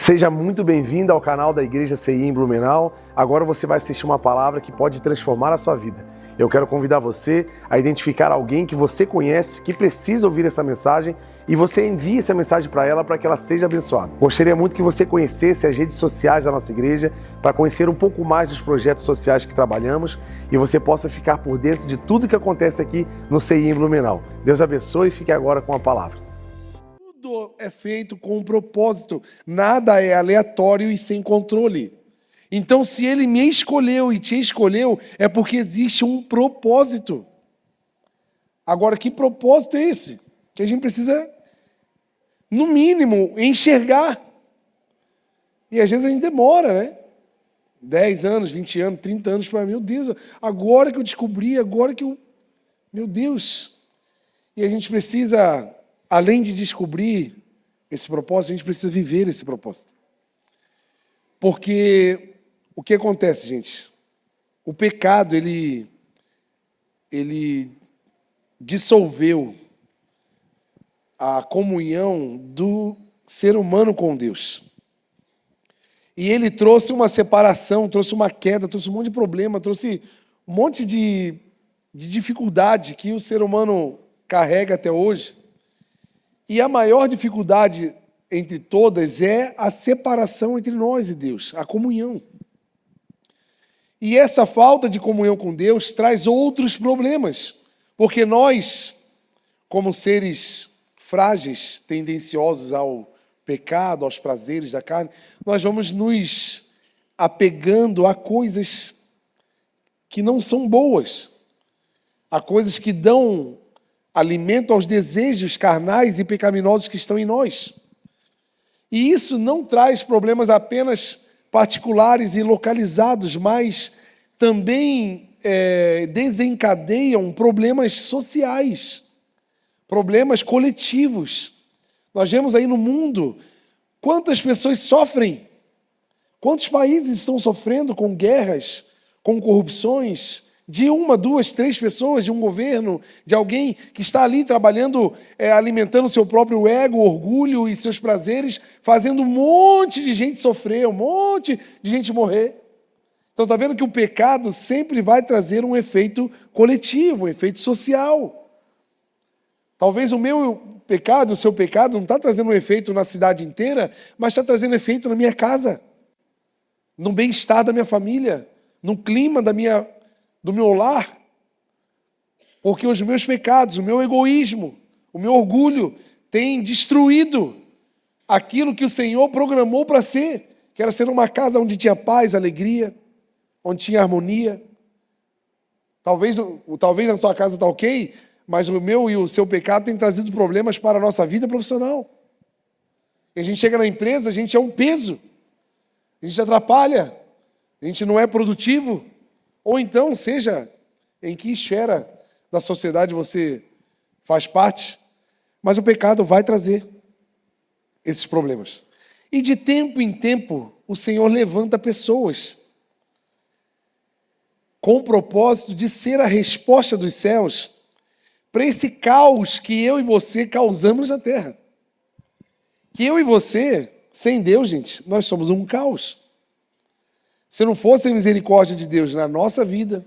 Seja muito bem-vindo ao canal da Igreja CI em Blumenau. Agora você vai assistir uma palavra que pode transformar a sua vida. Eu quero convidar você a identificar alguém que você conhece, que precisa ouvir essa mensagem, e você envie essa mensagem para ela para que ela seja abençoada. Gostaria muito que você conhecesse as redes sociais da nossa igreja para conhecer um pouco mais dos projetos sociais que trabalhamos e você possa ficar por dentro de tudo que acontece aqui no CI em Blumenau. Deus abençoe e fique agora com a palavra. Tudo é feito com um propósito, nada é aleatório e sem controle. Então, se Ele me escolheu e te escolheu, é porque existe um propósito. Agora, que propósito é esse? Que a gente precisa, no mínimo, enxergar. E às vezes a gente demora, né? 10 anos, 20 anos, 30 anos para meu Deus, agora que eu descobri, agora que eu... Meu Deus! E a gente precisa... Além de descobrir esse propósito, a gente precisa viver esse propósito. Porque o que acontece, gente? O pecado, ele dissolveu a comunhão do ser humano com Deus. E ele trouxe uma separação, trouxe uma queda, trouxe um monte de problema, trouxe um monte de dificuldade que o ser humano carrega até hoje. E a maior dificuldade entre todas é a separação entre nós e Deus, a comunhão. E essa falta de comunhão com Deus traz outros problemas, porque nós, como seres frágeis, tendenciosos ao pecado, aos prazeres da carne, nós vamos nos apegando a coisas que não são boas, a coisas que dão alimento aos desejos carnais e pecaminosos que estão em nós. E isso não traz problemas apenas particulares e localizados, mas também desencadeiam problemas sociais, problemas coletivos. Nós vemos aí no mundo quantas pessoas sofrem, quantos países estão sofrendo com guerras, com corrupções, de uma, duas, três pessoas, de um governo, de alguém que está ali trabalhando, alimentando o seu próprio ego, orgulho e seus prazeres, fazendo um monte de gente sofrer, um monte de gente morrer. Então está vendo que o pecado sempre vai trazer um efeito coletivo, um efeito social. Talvez o meu pecado, o seu pecado, não está trazendo um efeito na cidade inteira, mas está trazendo efeito na minha casa, no bem-estar da minha família, no clima do meu lar, porque os meus pecados, o meu egoísmo, o meu orgulho têm destruído aquilo que o Senhor programou para ser, que era ser uma casa onde tinha paz, alegria, onde tinha harmonia. Talvez na tua casa está ok, mas o meu e o seu pecado têm trazido problemas para a nossa vida profissional. E a gente chega na empresa, a gente é um peso, a gente atrapalha, a gente não é produtivo. Ou então, seja em que esfera da sociedade você faz parte, mas o pecado vai trazer esses problemas. E de tempo em tempo, o Senhor levanta pessoas com o propósito de ser a resposta dos céus para esse caos que eu e você causamos na terra. Que eu e você, sem Deus, gente, nós somos um caos. Se não fosse a misericórdia de Deus na nossa vida,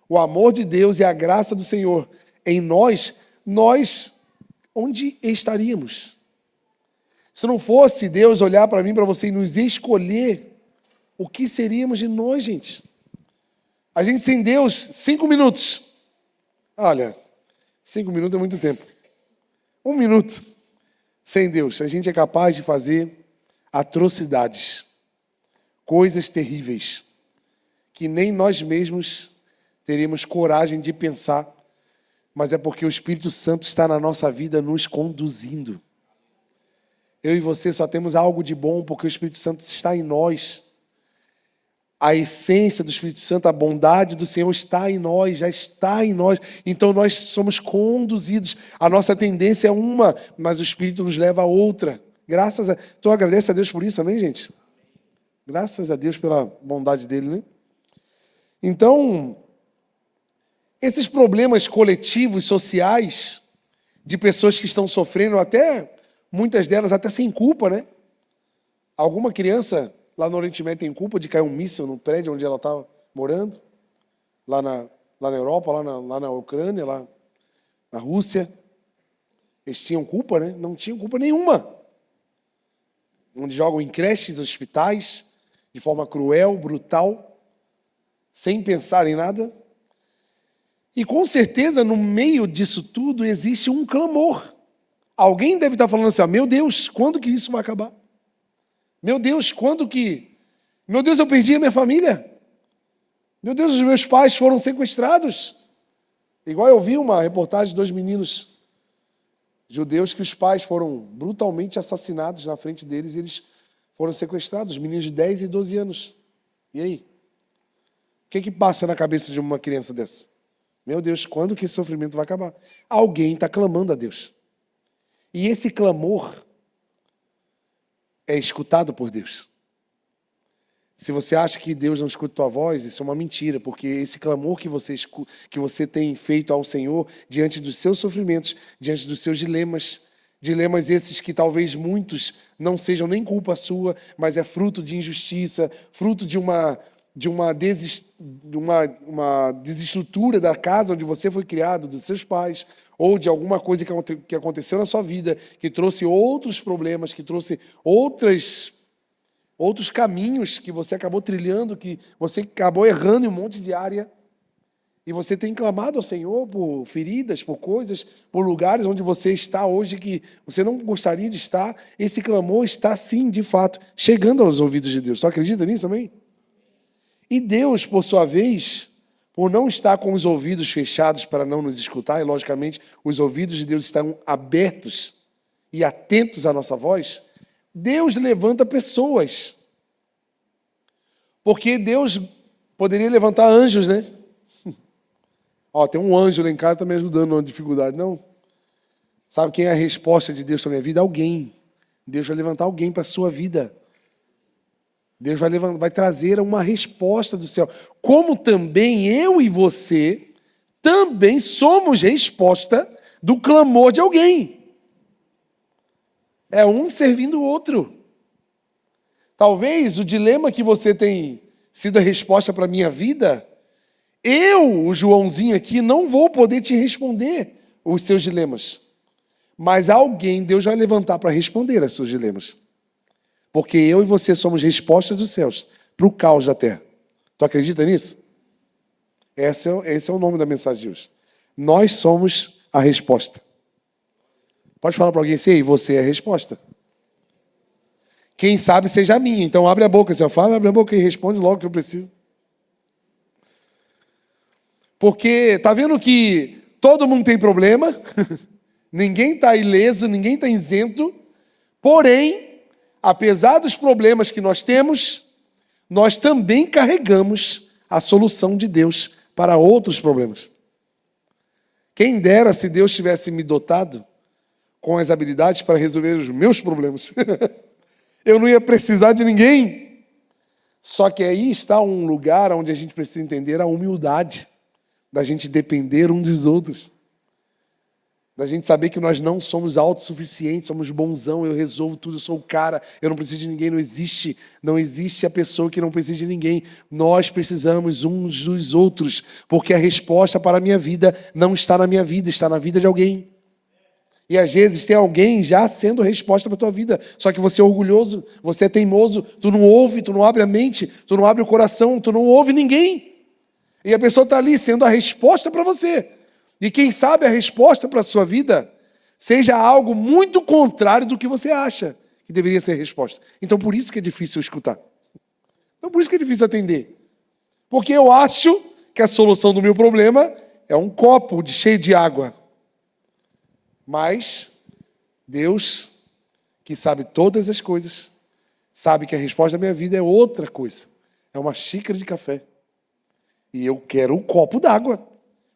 o amor de Deus e a graça do Senhor em nós onde estaríamos? Se não fosse Deus olhar para mim, para você e nos escolher, o que seríamos de nós, gente? A gente sem Deus, 5 minutos. Olha, 5 minutos é muito tempo. 1 minuto sem Deus, a gente é capaz de fazer atrocidades. Coisas terríveis, que nem nós mesmos teríamos coragem de pensar, mas é porque o Espírito Santo está na nossa vida nos conduzindo. Eu e você só temos algo de bom porque o Espírito Santo está em nós. A essência do Espírito Santo, a bondade do Senhor está em nós, já está em nós. Então nós somos conduzidos. A nossa tendência é uma, mas o Espírito nos leva a outra. Então agradeço a Deus por isso, amém, gente? Graças a Deus pela bondade dele, né? Então, esses problemas coletivos, sociais, de pessoas que estão sofrendo, até muitas delas até sem culpa, né? Alguma criança lá no Oriente Médio tem culpa de cair um míssil no prédio onde ela estava morando? Lá na Europa, lá na Ucrânia, lá na Rússia. Eles tinham culpa, né? Não tinham culpa nenhuma. Onde jogam em creches, hospitais, de forma cruel, brutal, sem pensar em nada. E com certeza, no meio disso tudo, existe um clamor. Alguém deve estar falando assim, meu Deus, quando que isso vai acabar? Meu Deus, quando que... Meu Deus, eu perdi a minha família. Meu Deus, os meus pais foram sequestrados. Igual eu vi uma reportagem de 2 meninos judeus que os pais foram brutalmente assassinados na frente deles e eles foram sequestrados, meninos de 10 e 12 anos. E aí? O que passa na cabeça de uma criança dessa? Meu Deus, quando que esse sofrimento vai acabar? Alguém está clamando a Deus. E esse clamor é escutado por Deus. Se você acha que Deus não escuta a tua voz, isso é uma mentira, porque esse clamor que você tem feito ao Senhor diante dos seus sofrimentos, diante dos seus dilemas esses que talvez muitos não sejam nem culpa sua, mas é fruto de injustiça, fruto de uma desestrutura da casa onde você foi criado, dos seus pais, ou de alguma coisa que aconteceu na sua vida, que trouxe outros problemas, que trouxe outros caminhos que você acabou trilhando, que você acabou errando em um monte de área. E você tem clamado ao Senhor por feridas, por coisas, por lugares onde você está hoje que você não gostaria de estar. Esse clamor está, sim, de fato, chegando aos ouvidos de Deus. Tu acredita nisso também? E Deus, por sua vez, por não estar com os ouvidos fechados para não nos escutar, e logicamente os ouvidos de Deus estão abertos e atentos à nossa voz, Deus levanta pessoas. Porque Deus poderia levantar anjos, né? Tem um anjo lá em casa que está me ajudando numa dificuldade. Não. Sabe quem é a resposta de Deus para a minha vida? Alguém. Deus vai levantar alguém para a sua vida. Deus vai trazer uma resposta do céu. Como também eu e você também somos resposta do clamor de alguém. É um servindo o outro. Talvez o dilema que você tem sido a resposta para a minha vida, eu, o Joãozinho aqui, não vou poder te responder os seus dilemas. Mas alguém Deus vai levantar para responder aos seus dilemas. Porque eu e você somos respostas dos céus para o caos da terra. Tu acredita nisso? Esse é o nome da mensagem de hoje. Nós somos a resposta. Pode falar para alguém assim, ei, você é a resposta. Quem sabe seja a minha. Então abre a boca, Senhor. Fala, abre a boca e responde logo o que eu preciso. Porque tá vendo que todo mundo tem problema, ninguém está ileso, ninguém está isento, porém, apesar dos problemas que nós temos, nós também carregamos a solução de Deus para outros problemas. Quem dera se Deus tivesse me dotado com as habilidades para resolver os meus problemas. Eu não ia precisar de ninguém. Só que aí está um lugar onde a gente precisa entender a humildade, da gente depender um dos outros, da gente saber que nós não somos autossuficientes, somos bonzão, eu resolvo tudo, eu sou o cara, eu não preciso de ninguém, não existe a pessoa que não precisa de ninguém. Nós precisamos uns dos outros, porque a resposta para a minha vida não está na minha vida, está na vida de alguém. E às vezes tem alguém já sendo resposta para a tua vida, só que você é orgulhoso, você é teimoso, tu não ouve, tu não abre a mente, tu não abre o coração, tu não ouve ninguém. E a pessoa está ali sendo a resposta para você. E quem sabe a resposta para a sua vida seja algo muito contrário do que você acha que deveria ser a resposta. Então por isso que é difícil escutar. Então por isso que é difícil atender. Porque eu acho que a solução do meu problema é um copo cheio de água. Mas Deus, que sabe todas as coisas, sabe que a resposta da minha vida é outra coisa. É uma xícara de café. E eu quero um copo d'água.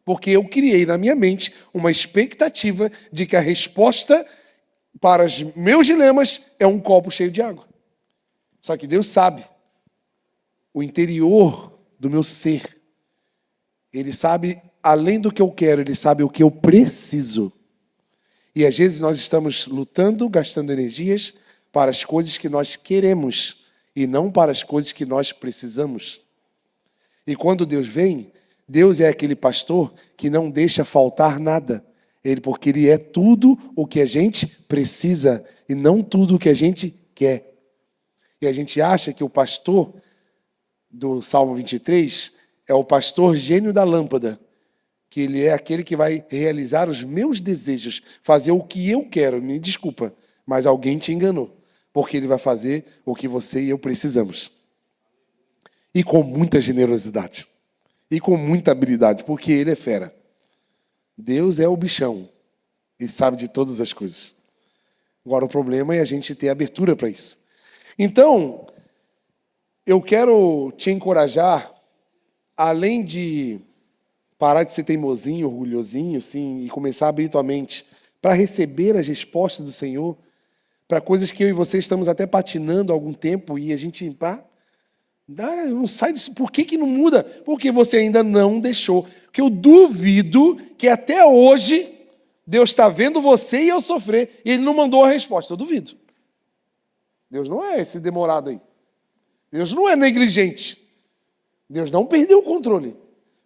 Porque eu criei na minha mente uma expectativa de que a resposta para os meus dilemas é um copo cheio de água. Só que Deus sabe o interior do meu ser. Ele sabe, além do que eu quero, Ele sabe o que eu preciso. E às vezes nós estamos lutando, gastando energias para as coisas que nós queremos e não para as coisas que nós precisamos. E quando Deus vem, Deus é aquele pastor que não deixa faltar nada. Porque Ele é tudo o que a gente precisa e não tudo o que a gente quer. E a gente acha que o pastor do Salmo 23 é o pastor gênio da lâmpada, que ele é aquele que vai realizar os meus desejos, fazer o que eu quero. Me desculpa, mas alguém te enganou, porque ele vai fazer o que você e eu precisamos. E com muita generosidade, e com muita habilidade, porque ele é fera. Deus é o bichão, ele sabe de todas as coisas. Agora o problema é a gente ter abertura para isso. Então, eu quero te encorajar, além de parar de ser teimosinho, orgulhosinho, sim, e começar a abrir tua mente para receber as respostas do Senhor, para coisas que eu e você estamos até patinando há algum tempo e a gente não sai disso. Por que não muda? Porque você ainda não deixou. Porque eu duvido que até hoje Deus está vendo você e eu sofrer e Ele não mandou a resposta. Eu duvido. Deus não é esse demorado aí. Deus não é negligente. Deus não perdeu o controle.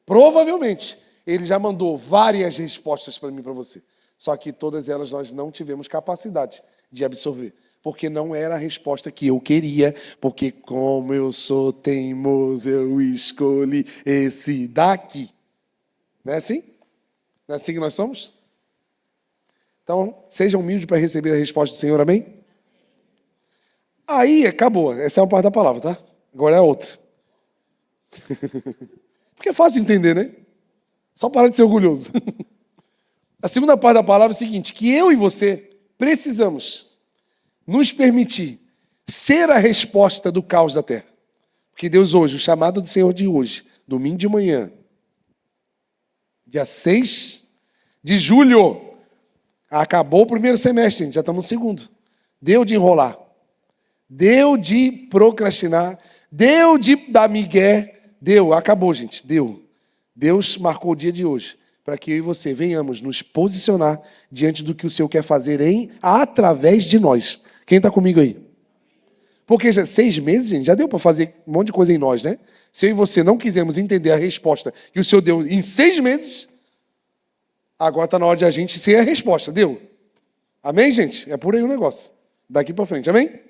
Provavelmente, Ele já mandou várias respostas para mim e para você. Só que todas elas nós não tivemos capacidade de absorver. Porque não era a resposta que eu queria. Porque como eu sou teimoso, eu escolhi esse daqui. Não é assim? Não é assim que nós somos? Então, seja humilde para receber a resposta do Senhor, amém? Aí, acabou. Essa é uma parte da palavra, tá? Agora é a outra. Porque é fácil entender, né? Só parar de ser orgulhoso. A segunda parte da palavra é o seguinte, que eu e você precisamos nos permitir ser a resposta do caos da terra. Porque Deus hoje, o chamado do Senhor de hoje, domingo de manhã, dia 6 de julho, acabou o primeiro semestre, gente, já estamos no segundo. Deu de enrolar. Deu de procrastinar, deu de dar migué, deu, acabou, gente, deu. Deus marcou o dia de hoje para que eu e você venhamos nos posicionar diante do que o Senhor quer fazer através de nós. Quem está comigo aí? Porque já 6 meses, gente, já deu para fazer um monte de coisa em nós, né? Se eu e você não quisermos entender a resposta que o Senhor deu em 6 meses, agora está na hora de a gente ser a resposta, deu? Amém, gente? É por aí o negócio. Daqui para frente, amém?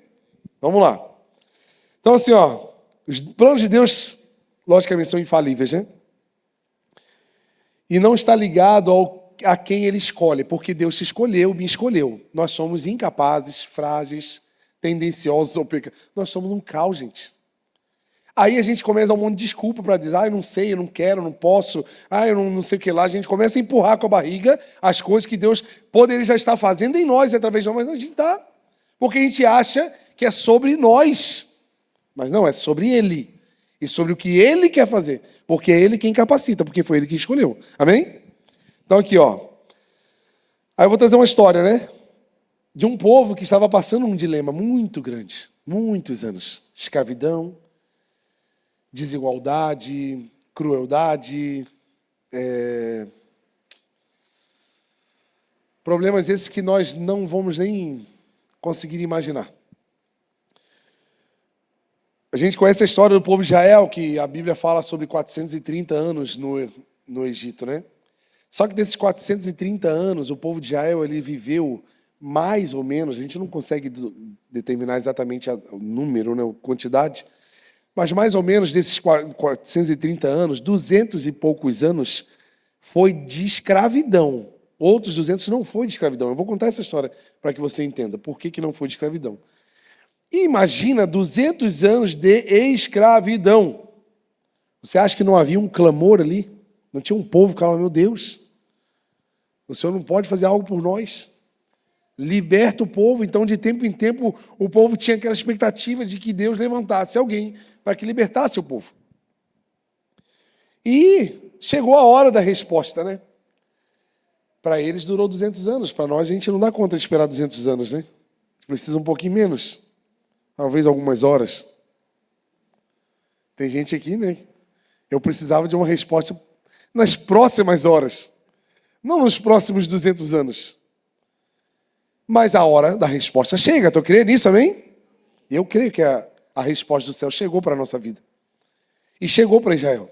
Vamos lá. Então, assim, os planos de Deus, logicamente, são infalíveis, né? E não está ligado a quem Ele escolhe, porque Deus te escolheu, me escolheu. Nós somos incapazes, frágeis, tendenciosos ao pecado. Nós somos um caos, gente. Aí a gente começa a dar um monte de desculpa para dizer, eu não sei, eu não quero, eu não posso, eu não sei o que lá. A gente começa a empurrar com a barriga as coisas que Deus poderia já estar fazendo em nós, através de nós, mas a gente está. Porque a gente acha que é sobre nós, mas não, é sobre Ele, e sobre o que Ele quer fazer, porque é Ele quem capacita, porque foi Ele que escolheu, amém? Então aqui, aí eu vou trazer uma história, né, de um povo que estava passando um dilema muito grande, muitos anos, escravidão, desigualdade, crueldade, problemas esses que nós não vamos nem conseguir imaginar. A gente conhece a história do povo de Israel, que a Bíblia fala sobre 430 anos no Egito, né? Só que desses 430 anos, o povo de Israel ele viveu mais ou menos, a gente não consegue determinar exatamente o número, né, a quantidade, mas mais ou menos desses 430 anos, 200 e poucos anos foi de escravidão. Outros 200 não foi de escravidão. Eu vou contar essa história para que você entenda por que não foi de escravidão. Imagina 200 anos de escravidão. Você acha que não havia um clamor ali? Não tinha um povo que falava, meu Deus, o Senhor não pode fazer algo por nós? Liberta o povo. Então, de tempo em tempo, o povo tinha aquela expectativa de que Deus levantasse alguém para que libertasse o povo. E chegou a hora da resposta, né? Para eles durou 200 anos. Para nós, a gente não dá conta de esperar 200 anos, né? A gente precisa um pouquinho menos. Talvez algumas horas. Tem gente aqui, né? Eu precisava de uma resposta nas próximas horas. Não nos próximos 200 anos. Mas a hora da resposta chega. Tu crê nisso, amém? Eu creio que a resposta do céu chegou para a nossa vida. E chegou para Israel.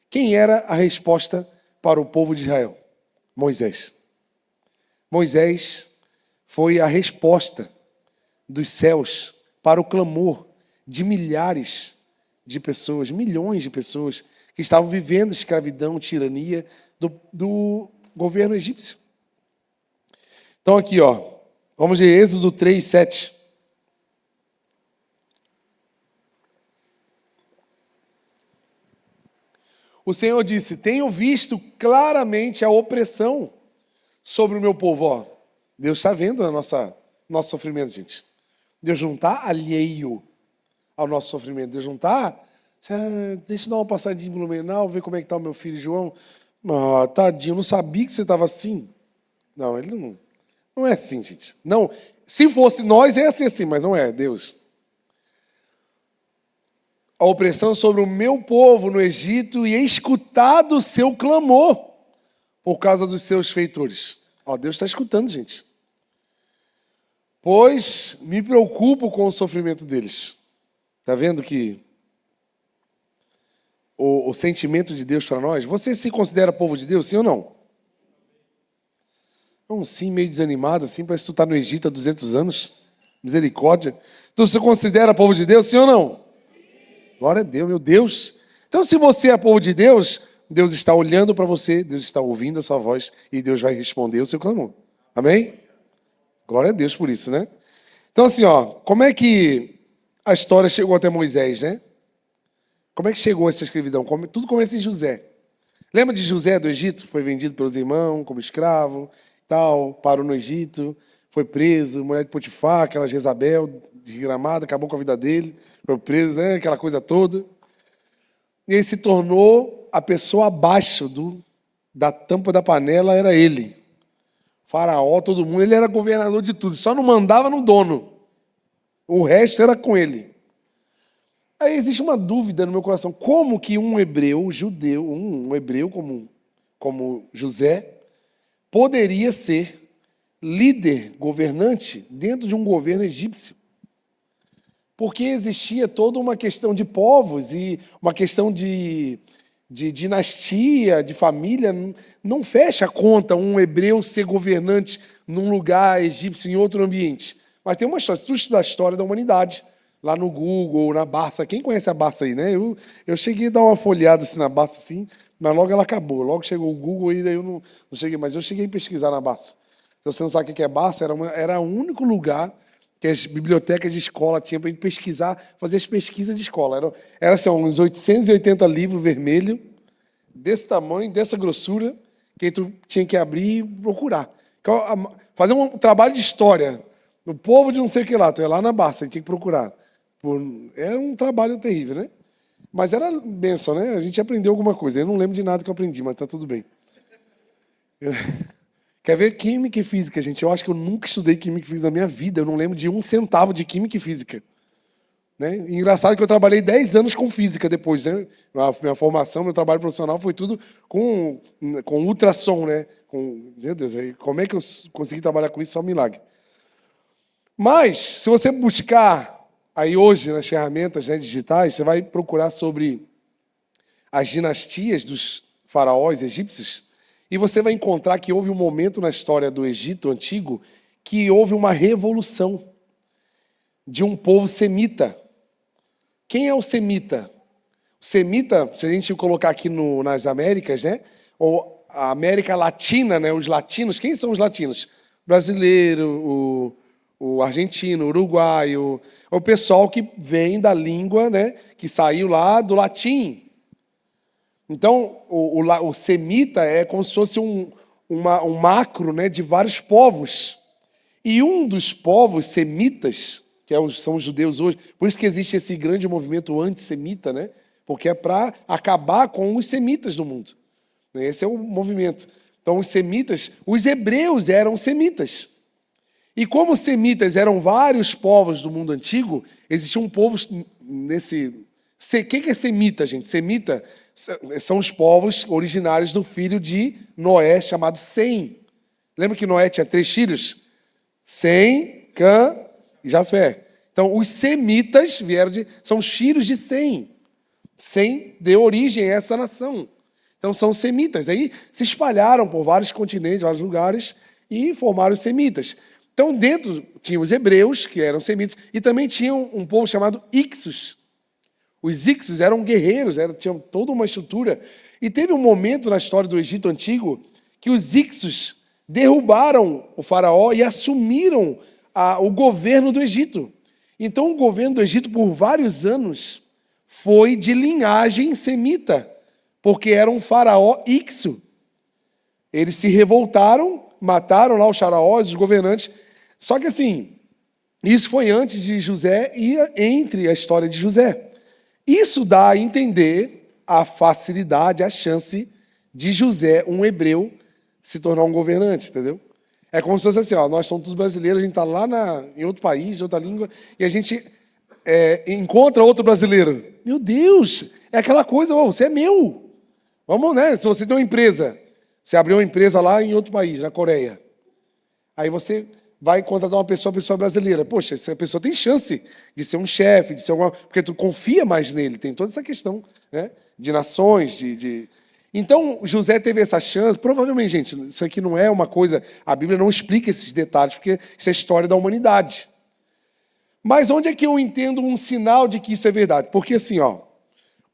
Quem era a resposta para o povo de Israel? Moisés. Moisés foi a resposta dos céus para o clamor de milhares de pessoas, milhões de pessoas que estavam vivendo escravidão, tirania do governo egípcio. Então aqui, vamos ler Êxodo 3, 7. O Senhor disse: tenho visto claramente a opressão sobre o meu povo. Deus está vendo nosso sofrimento, gente. Deus não está alheio ao nosso sofrimento. Deus não está... deixa eu dar uma passadinha em Blumenau, ver como é que está o meu filho João. Tadinho, eu não sabia que você estava assim. Não, ele não é assim, gente. Não, se fosse nós, é assim, mas não é Deus. A opressão sobre o meu povo no Egito e escutado o seu clamor por causa dos seus feitores. Deus está escutando, gente. Pois me preocupo com o sofrimento deles. Está vendo que o sentimento de Deus para nós? Você se considera povo de Deus, sim ou não? Um sim meio desanimado, assim, parece que tu está no Egito há 200 anos. Misericórdia. Tu se considera povo de Deus, sim ou não? Glória a Deus, meu Deus. Então, se você é povo de Deus, Deus está olhando para você, Deus está ouvindo a sua voz e Deus vai responder o seu clamor. Amém? Glória a Deus por isso, né? Então, assim, como é que a história chegou até Moisés, né? Como é que chegou essa escravidão? Tudo começa em José. Lembra de José do Egito? Foi vendido pelos irmãos como escravo, tal, parou no Egito, foi preso, mulher de Potifar, aquela Jezabel desgramada, acabou com a vida dele, foi preso, né? Aquela coisa toda. E ele se tornou a pessoa abaixo da tampa da panela, era ele. Faraó, todo mundo, ele era governador de tudo, só não mandava no dono. O resto era com ele. Aí existe uma dúvida no meu coração, como que um hebreu, judeu, um hebreu como José, poderia ser líder, governante, dentro de um governo egípcio? Porque existia toda uma questão de povos e uma questão de dinastia, de família. Não fecha a conta um hebreu ser governante num lugar egípcio, em outro ambiente. Mas tem uma história, se tu estudar a história da humanidade, lá no Google, na Barça, quem conhece a Barça aí, né? Eu cheguei a dar uma folheada assim, na Barça, assim, mas logo ela acabou. Logo chegou o Google e daí eu não cheguei, mas eu cheguei a pesquisar na Barça. Se você não sabe o que é Barça, era o único lugar que as bibliotecas de escola tinham para a gente pesquisar, fazer as pesquisas de escola. Era assim, uns 880 livros vermelhos, desse tamanho, dessa grossura, que tu tinha que abrir e procurar. Fazer um trabalho de história. O povo de não sei o que lá, tu ia lá na Barça, tinha que procurar. Era um trabalho terrível, né? Mas era bênção, né? A gente aprendeu alguma coisa. Eu não lembro de nada que eu aprendi, mas está tudo bem. Quer ver química e física, gente? Eu acho que eu nunca estudei química e física na minha vida. Eu não lembro de 1 centavo de química e física. Né? E engraçado que eu trabalhei 10 anos com física depois. Né? Minha formação, meu trabalho profissional foi tudo com ultrassom. Né? Meu Deus, como é que eu consegui trabalhar com isso? Só um milagre. Mas, se você buscar aí hoje nas ferramentas, né, digitais, você vai procurar sobre as dinastias dos faraós egípcios e você vai encontrar que houve um momento na história do Egito antigo que houve uma revolução de um povo semita. Quem é o semita? O semita, se a gente colocar aqui nas Américas, né, ou a América Latina, né, os latinos, quem são os latinos? Brasileiro, o argentino, o uruguaio, o pessoal que vem da língua, né, que saiu lá do latim. Então, o semita é como se fosse um macro, né, de vários povos. E um dos povos semitas, que são os judeus hoje, por isso que existe esse grande movimento antissemita, né, porque é para acabar com os semitas do mundo. Esse é o movimento. Então, os semitas, os hebreus eram semitas. E como os semitas eram vários povos do mundo antigo, existiam povos nesse... O que é semita, gente? Semita são os povos originários do filho de Noé, chamado Sem. Lembra que Noé tinha 3 filhos? Sem, Cã e Jafé. Então, os semitas são os filhos de Sem. Sem deu origem a essa nação. Então, são semitas. Aí se espalharam por vários continentes, vários lugares, e formaram os semitas. Então, dentro tinha os hebreus, que eram semitas, e também tinha um povo chamado Ixos. Os Ixos eram guerreiros, tinham toda uma estrutura. E teve um momento na história do Egito Antigo que os Ixos derrubaram o faraó e assumiram o governo do Egito. Então, o governo do Egito, por vários anos, foi de linhagem semita, porque era um faraó Ixo. Eles se revoltaram, mataram lá os faraós, os governantes. Só que assim, isso foi antes de José e entre a história de José. Isso dá a entender a facilidade, a chance de José, um hebreu, se tornar um governante, entendeu? É como se fosse assim, nós somos todos brasileiros, a gente está lá em outro país, em outra língua, e a gente encontra outro brasileiro. Meu Deus, é aquela coisa, você é meu. Vamos, né? Se você tem uma empresa, você abriu uma empresa lá em outro país, na Coreia. Aí você vai contratar uma pessoa brasileira. Poxa, essa pessoa tem chance de ser um chefe, de ser alguma... Porque tu confia mais nele, tem toda essa questão, né? De nações, Então, José teve essa chance, provavelmente, gente, isso aqui não é uma coisa, a Bíblia não explica esses detalhes, porque isso é história da humanidade. Mas onde é que eu entendo um sinal de que isso é verdade? Porque assim,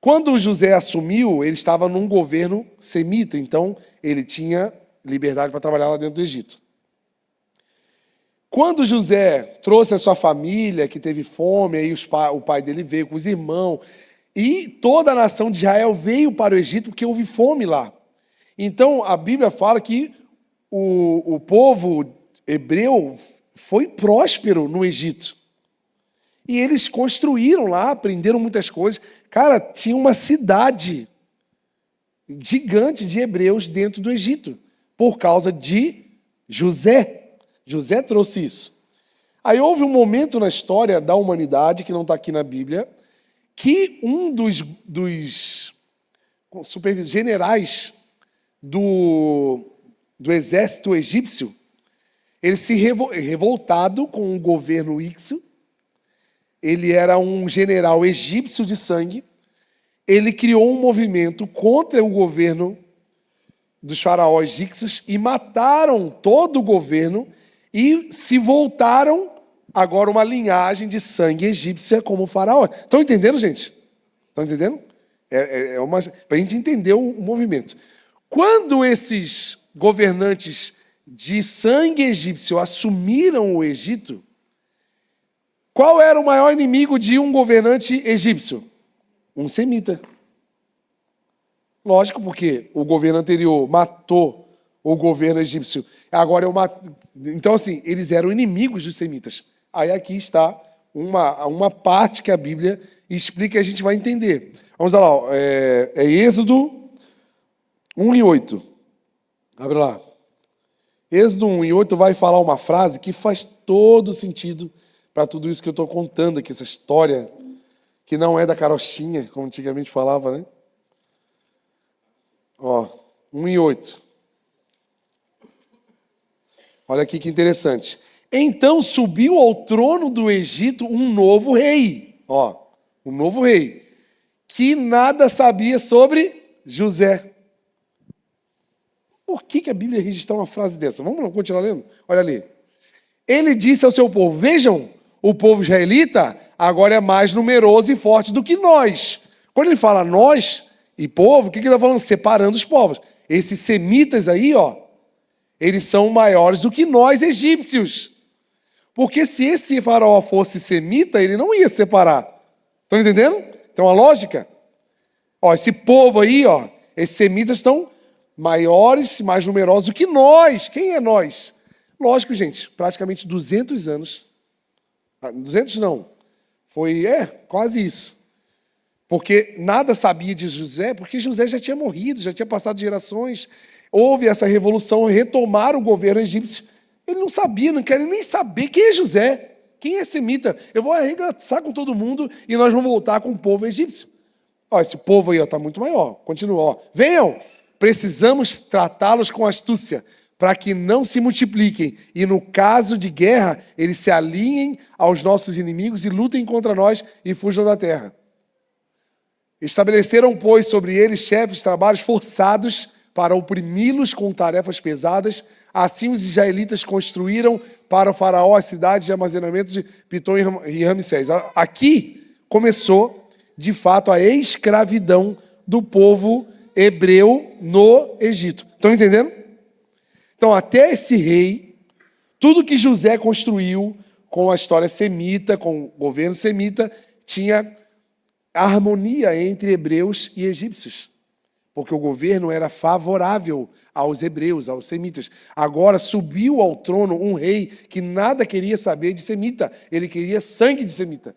quando José assumiu, ele estava num governo semita, então ele tinha liberdade para trabalhar lá dentro do Egito. Quando José trouxe a sua família, que teve fome, aí o pai dele veio com os irmãos, e toda a nação de Israel veio para o Egito porque houve fome lá. Então, a Bíblia fala que o povo hebreu foi próspero no Egito. E eles construíram lá, aprenderam muitas coisas. Cara, tinha uma cidade gigante de hebreus dentro do Egito, por causa de José. José trouxe isso. Aí houve um momento na história da humanidade, que não está aqui na Bíblia, que um dos generais do exército egípcio, ele se revoltado com o governo Ixo, ele era um general egípcio de sangue, ele criou um movimento contra o governo dos faraós Ixos e mataram todo o governo e se voltaram agora uma linhagem de sangue egípcia como o faraó. Estão entendendo, gente? Estão entendendo? Para a gente entender o movimento. Quando esses governantes de sangue egípcio assumiram o Egito, qual era o maior inimigo de um governante egípcio? Um semita. Lógico, porque o governo anterior matou o governo egípcio. Agora eu mato. Então, assim, eles eram inimigos dos semitas. Aí aqui está uma parte que a Bíblia explica e a gente vai entender. Vamos lá, Êxodo 1:8. Abre lá. Êxodo 1:8 vai falar uma frase que faz todo sentido para tudo isso que eu estou contando aqui, essa história que não é da carochinha, como antigamente falava, né? 1:8. Olha aqui que interessante. Então subiu ao trono do Egito um novo rei. Um novo rei. Que nada sabia sobre José. Por que a Bíblia registra uma frase dessa? Vamos continuar lendo? Olha ali. Ele disse ao seu povo, vejam, o povo israelita agora é mais numeroso e forte do que nós. Quando ele fala nós e povo, o que ele está falando? Separando os povos. Esses semitas aí, eles são maiores do que nós, egípcios. Porque se esse faraó fosse semita, ele não ia separar. Estão entendendo? Então a lógica? Esse povo aí, esses semitas estão maiores, mais numerosos do que nós. Quem é nós? Lógico, gente, praticamente 200 anos. 200 não. Foi, quase isso. Porque nada sabia de José, porque José já tinha morrido, já tinha passado gerações. Houve essa revolução, retomaram o governo egípcio. Ele não sabia, não quer nem saber quem é José, quem é semita. Eu vou arregaçar com todo mundo e nós vamos voltar com o povo egípcio. Esse povo aí está muito maior. Continua. Venham, precisamos tratá-los com astúcia, para que não se multipliquem e, no caso de guerra, eles se alinhem aos nossos inimigos e lutem contra nós e fujam da terra. Estabeleceram, pois, sobre eles chefes de trabalhos forçados para oprimi-los com tarefas pesadas. Assim os israelitas construíram para o faraó as cidades de armazenamento de Pitom e Ramsés. Aqui começou, de fato, a escravidão do povo hebreu no Egito. Estão entendendo? Então, até esse rei, tudo que José construiu com a história semita, com o governo semita, tinha harmonia entre hebreus e egípcios, porque o governo era favorável aos hebreus, aos semitas. Agora subiu ao trono um rei que nada queria saber de semita, ele queria sangue de semita.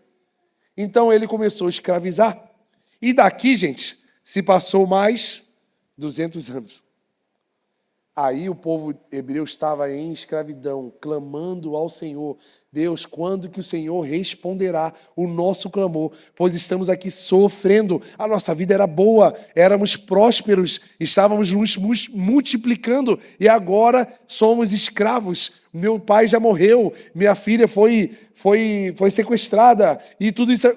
Então ele começou a escravizar. E daqui, gente, se passou mais 200 anos. Aí o povo hebreu estava em escravidão, clamando ao Senhor. Deus, quando que o Senhor responderá o nosso clamor? Pois estamos aqui sofrendo. A nossa vida era boa, éramos prósperos, estávamos nos multiplicando e agora somos escravos. Meu pai já morreu, minha filha foi sequestrada e tudo isso.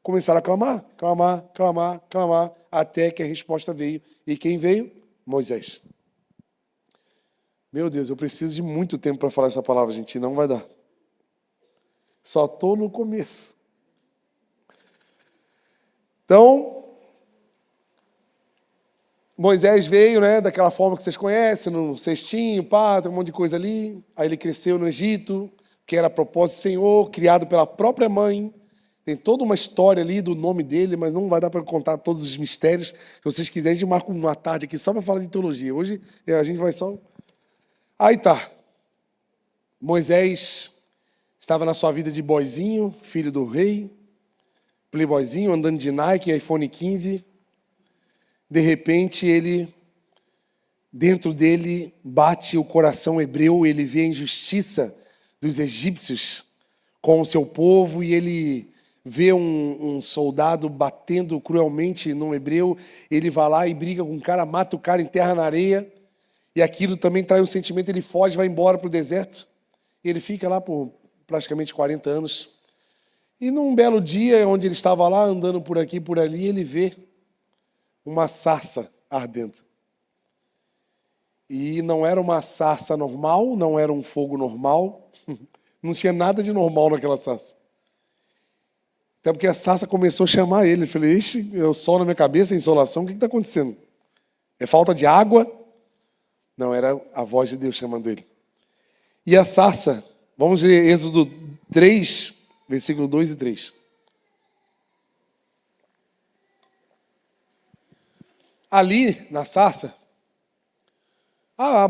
Começaram a clamar, até que a resposta veio. E quem veio? Moisés. Meu Deus, eu preciso de muito tempo para falar essa palavra, gente, não vai dar. Só estou no começo. Então, Moisés veio, né, daquela forma que vocês conhecem, no cestinho, pá, tem um monte de coisa ali. Aí ele cresceu no Egito, que era a propósito do Senhor, criado pela própria mãe. Tem toda uma história ali do nome dele, mas não vai dar para contar todos os mistérios. Se vocês quiserem, a gente marca uma tarde aqui só para falar de teologia. Hoje a gente vai só... Aí tá. Moisés estava na sua vida de boyzinho, filho do rei, playboyzinho, andando de Nike, iPhone 15. De repente, dentro dele, bate o coração hebreu, ele vê a injustiça dos egípcios com o seu povo e ele vê um soldado batendo cruelmente num hebreu, ele vai lá e briga com o cara, mata o cara, enterra na areia, e aquilo também traz um sentimento, ele foge, vai embora para o deserto, e ele fica lá por praticamente 40 anos. E num belo dia, onde ele estava lá, andando por aqui, por ali, ele vê uma sarça ardendo. E não era uma sarça normal, não era um fogo normal, não tinha nada de normal naquela sarça. Até porque a sarça começou a chamar ele. Eu falei, ixi, é o sol na minha cabeça, a insolação, o que está acontecendo? É falta de água? Não, era a voz de Deus chamando ele. E a sarça, vamos ler Êxodo 3, versículo 2 e 3. Ali, na sarça,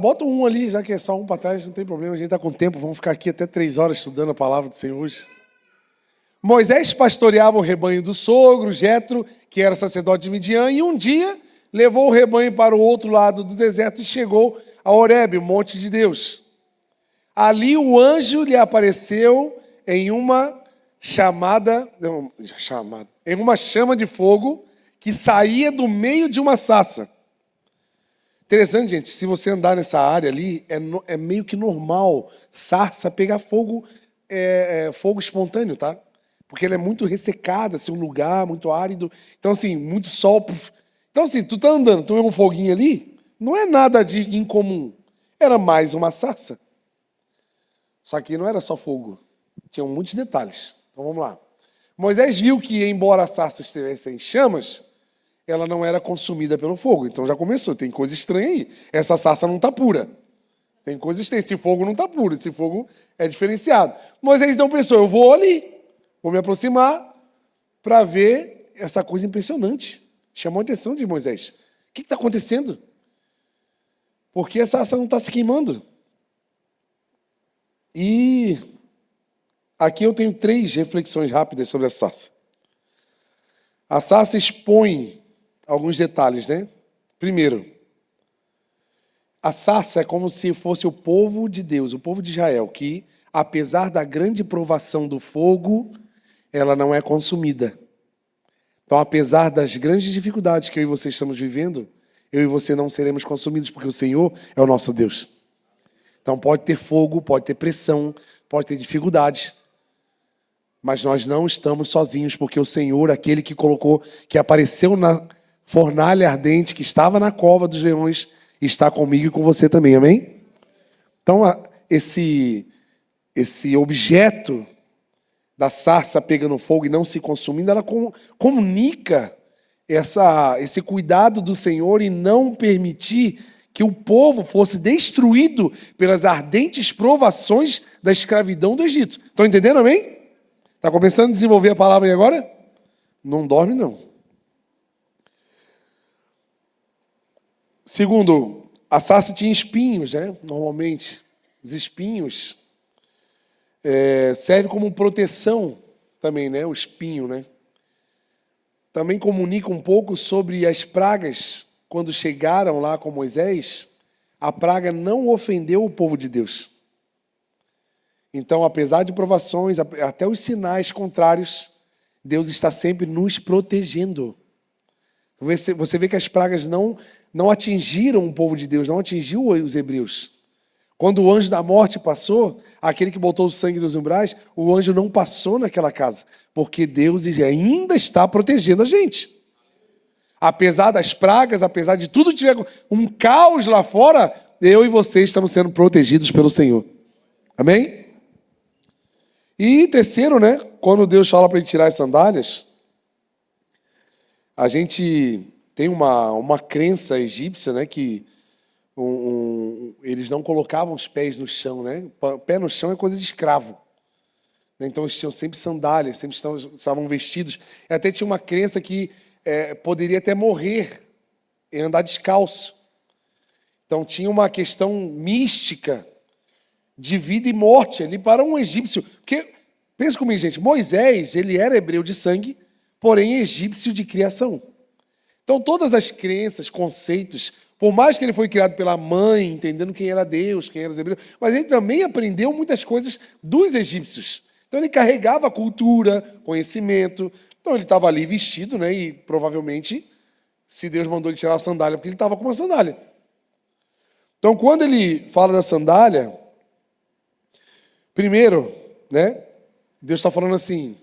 bota um ali, já que é só um para trás, não tem problema, a gente está com tempo, vamos ficar aqui até 3 horas estudando a palavra do Senhor hoje. Moisés pastoreava o rebanho do sogro, Jetro, que era sacerdote de Midian, e um dia levou o rebanho para o outro lado do deserto e chegou a Horebe, o monte de Deus. Ali o anjo lhe apareceu em uma em uma chama de fogo que saía do meio de uma sarça. Interessante, gente, se você andar nessa área ali, é meio que normal sarça pegar fogo, fogo espontâneo, tá? Porque ela é muito ressecada, assim, um lugar muito árido. Então, assim, muito sol. Então, assim, tu tá andando, tu vê um foguinho ali, não é nada de incomum. Era mais uma sarça. Só que não era só fogo. Tinham muitos detalhes. Então, vamos lá. Moisés viu que, embora a sarça estivesse em chamas, ela não era consumida pelo fogo. Então, já começou. Tem coisa estranha aí. Essa sarça não está pura. Tem coisa estranha. Esse fogo não está puro. Esse fogo é diferenciado. Moisés então pensou, eu vou ali. Vou me aproximar para ver essa coisa impressionante. Chamou a atenção de Moisés. O que está acontecendo? Por que essa sarça não está se queimando? E aqui eu tenho 3 reflexões rápidas sobre a sarça. A sarça expõe alguns detalhes, né? Primeiro, a sarça é como se fosse o povo de Deus, o povo de Israel, que, apesar da grande provação do fogo, ela não é consumida. Então, apesar das grandes dificuldades que eu e você estamos vivendo, eu e você não seremos consumidos, porque o Senhor é o nosso Deus. Então pode ter fogo, pode ter pressão, pode ter dificuldades. Mas nós não estamos sozinhos, porque o Senhor, aquele que colocou, que apareceu na fornalha ardente, que estava na cova dos leões, está comigo e com você também, amém? Então esse objeto da sarça pegando fogo e não se consumindo, ela comunica esse cuidado do Senhor e não permitir que o povo fosse destruído pelas ardentes provações da escravidão do Egito. Estão entendendo, amém? Está começando a desenvolver a palavra aí agora? Não dorme, não. Segundo, a sarça tinha espinhos, né? Normalmente. Os espinhos servem como proteção também, né? O espinho, né? Também comunica um pouco sobre as pragas. Quando chegaram lá com Moisés, a praga não ofendeu o povo de Deus. Então, apesar de provações, até os sinais contrários, Deus está sempre nos protegendo. Você vê que as pragas não atingiram o povo de Deus, não atingiu os hebreus. Quando o anjo da morte passou, aquele que botou o sangue nos umbrais, o anjo não passou naquela casa, porque Deus ainda está protegendo a gente. Apesar das pragas, apesar de tudo tiver um caos lá fora, eu e você estamos sendo protegidos pelo Senhor. Amém? E terceiro, né? Quando Deus fala para ele tirar as sandálias, a gente tem uma crença egípcia, né? Que eles não colocavam os pés no chão, né? Pé no chão é coisa de escravo. Então eles tinham sempre sandálias, sempre estavam vestidos. E até tinha uma crença que poderia até morrer e andar descalço. Então tinha uma questão mística de vida e morte ali para um egípcio. Porque, pensa comigo, gente, Moisés, ele era hebreu de sangue, porém egípcio de criação. Então todas as crenças, conceitos, por mais que ele foi criado pela mãe, entendendo quem era Deus, quem eram os hebreus, mas ele também aprendeu muitas coisas dos egípcios. Então ele carregava cultura, conhecimento. Então ele estava ali vestido, né? E provavelmente, se Deus mandou ele tirar a sandália, porque ele estava com uma sandália. Então quando ele fala da sandália, primeiro, né? Deus está falando assim: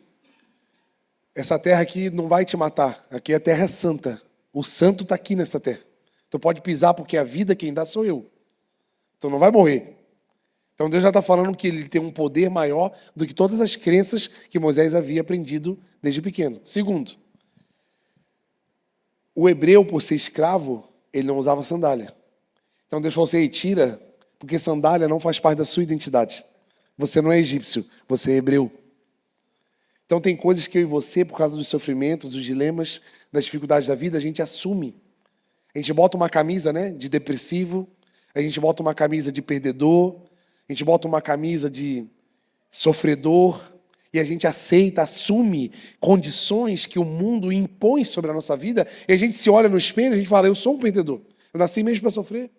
essa terra aqui não vai te matar, aqui a terra é santa. O santo está aqui nessa terra. Tu pode pisar porque a vida quem dá sou eu. Então não vai morrer. Então Deus já está falando que ele tem um poder maior do que todas as crenças que Moisés havia aprendido desde pequeno. Segundo, o hebreu, por ser escravo, ele não usava sandália. Então Deus falou assim: ei, tira, porque sandália não faz parte da sua identidade. Você não é egípcio, você é hebreu. Então tem coisas que eu e você, por causa dos sofrimentos, dos dilemas, das dificuldades da vida, a gente assume. A gente bota uma camisa, né, de depressivo, a gente bota uma camisa de perdedor, a gente bota uma camisa de sofredor, e a gente aceita, assume condições que o mundo impõe sobre a nossa vida, e a gente se olha no espelho e a gente fala: eu sou um perdedor, eu nasci mesmo para sofrer,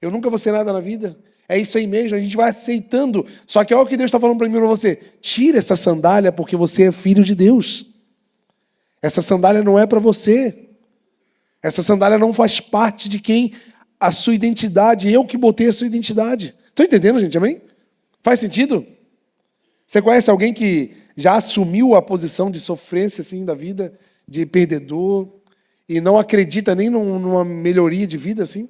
eu nunca vou ser nada na vida, é isso aí mesmo, a gente vai aceitando. Só que olha o que Deus está falando para mim e para você: tira essa sandália porque você é filho de Deus. Essa sandália não é para você. Essa sandália não faz parte de quem a sua identidade, eu que botei a sua identidade. Estão entendendo, gente? Amém? Faz sentido? Você conhece alguém que já assumiu a posição de sofrência assim, da vida, de perdedor, e não acredita nem numa melhoria de vida assim?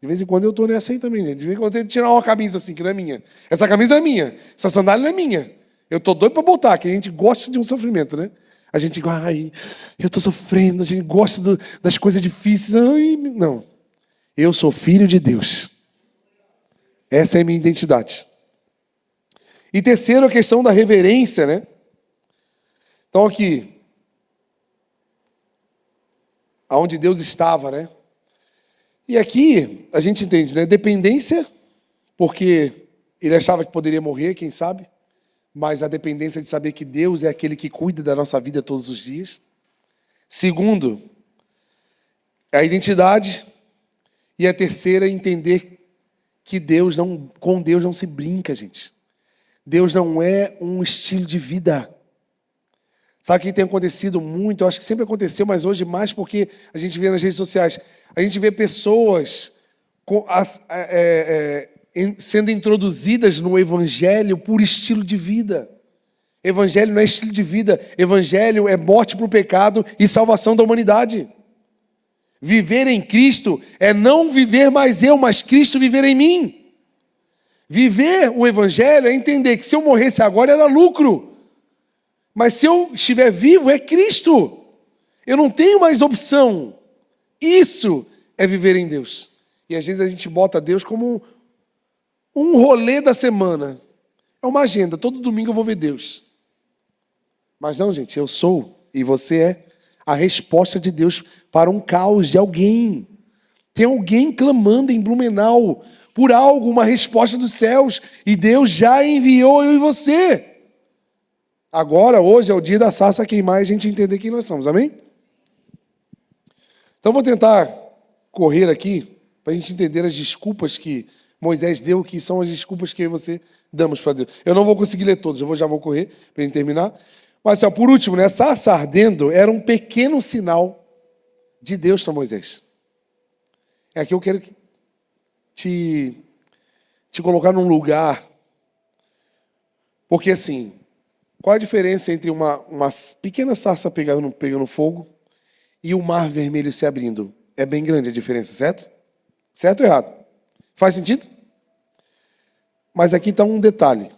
De vez em quando eu estou nessa aí também, gente. De vez em quando eu tenho que tirar uma camisa assim, que não é minha. Essa camisa não é minha. Essa sandália não é minha. Eu estou doido para botar, que a gente gosta de um sofrimento, né? A gente, ai, eu estou sofrendo, a gente gosta das coisas difíceis. Ai, não. Eu sou filho de Deus. Essa é a minha identidade. E terceiro, a questão da reverência, né? Então aqui, aonde Deus estava, né? E aqui a gente entende, né? Dependência, porque ele achava que poderia morrer, quem sabe? Mas a dependência de saber que Deus é aquele que cuida da nossa vida todos os dias. Segundo, a identidade. E a terceira, entender que com Deus não se brinca, gente. Deus não é um estilo de vida. Sabe o que tem acontecido muito? Eu acho que sempre aconteceu, mas hoje mais porque a gente vê nas redes sociais. A gente vê pessoas sendo introduzidas no Evangelho por estilo de vida. Evangelho não é estilo de vida. Evangelho é morte para o pecado e salvação da humanidade. Viver em Cristo é não viver mais eu, mas Cristo viver em mim. Viver o Evangelho é entender que se eu morresse agora era lucro. Mas se eu estiver vivo é Cristo. Eu não tenho mais opção. Isso é viver em Deus. E às vezes a gente bota Deus como um rolê da semana. É uma agenda. Todo domingo eu vou ver Deus. Mas não, gente, eu sou e você é a resposta de Deus para um caos de alguém. Tem alguém clamando em Blumenau por algo, uma resposta dos céus. E Deus já enviou eu e você. Agora, hoje é o dia da sarça queimar e a gente entender quem nós somos. Amém? Então vou tentar correr aqui para a gente entender as desculpas que Moisés deu, que são as desculpas que eu e você damos para Deus. Eu não vou conseguir ler todos, já vou correr para a gente terminar. Mas, por último, a sarça ardendo era um pequeno sinal de Deus para Moisés. É aqui eu quero te colocar num lugar. Porque, assim, qual a diferença entre uma pequena sarça pegando fogo e o mar vermelho se abrindo? É bem grande a diferença, certo? Certo ou errado? Faz sentido? Mas aqui está um detalhe.